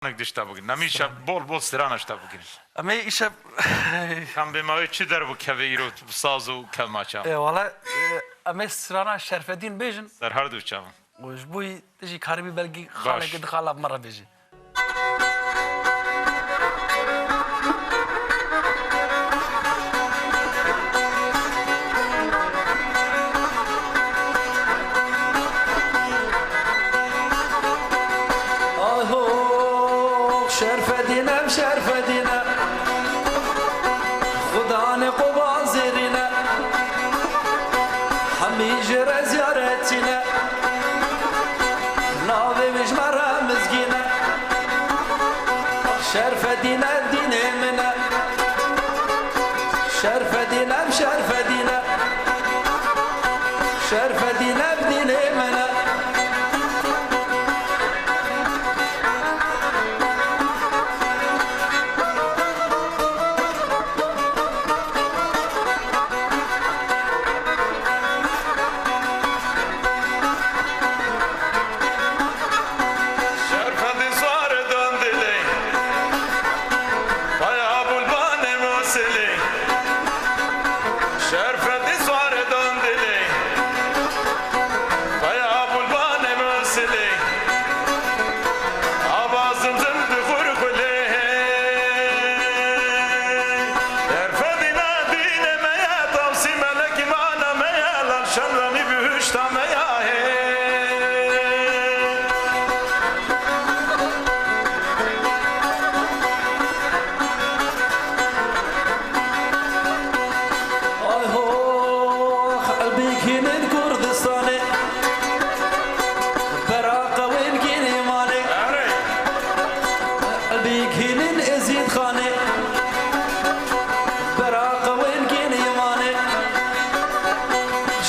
داشته بگین نمیشه بول سران اشته بگین اما ایشه کم به ما چی در بو کوی رو ساز و کلماچه والا اما سرانه شرفدین بیجن در هر دو چم وش بوی تجي كاربي بلقي خالك دخل مرة بيجي شرفدينا مشرفدينا خداني قبازرنا حمي جرى زيارتنا ناوي مش مرة مزقينا شرفدينا الدين منا شرفدينا مشرفدينا شرفدينا الدين منا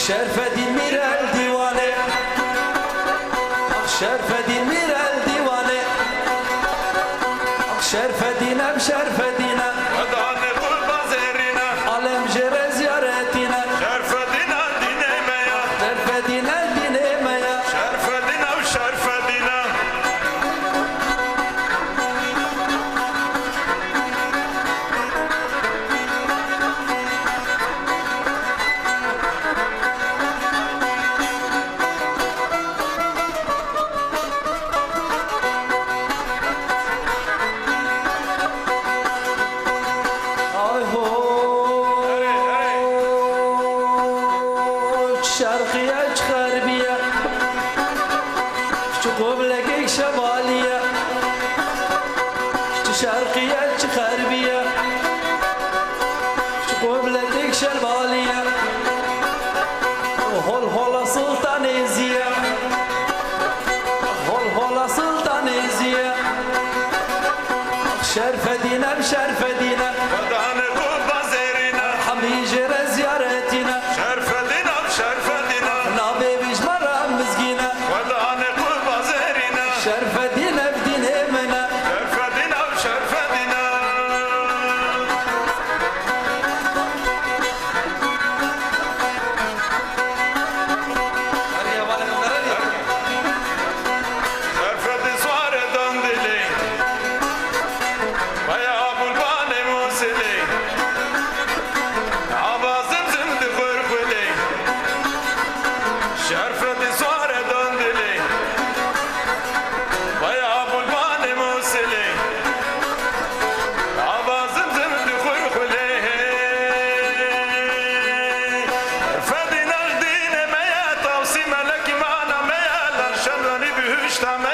شرفدين مير الديواني شرفدين مير الديواني شرفدينا بشرفدينا ودعني قرب زيرنا علم جرى زيارتنا شرفدينا ديني ميا شرفدينا الدين ميا شرفدينا وشرفدينا شرقية غربية قبلك شمالية شرقية غربية قبلك شمالية هول هول سلطانيزية هول هول سلطانيزية شرفدينا بشرفدينا ودعني قرب زيرنا حمي جرى زيارتنا شرفدينا وشرفدينا نابي بيش مرة مزقينا ودعني قرب زيرنا شرفدينا بدين همنا شرفدينا وشرفدينا شرفدي صار دندلي ويا ابو الباني موسلي عبا زمزم دخرخلي شرفدي صار دندلي ويا ابو الباني موسلي عبا زمزم دخرخلي فدينا الدين ما يا توصي ملك معنا ما يا لا شمرني بهشتا ما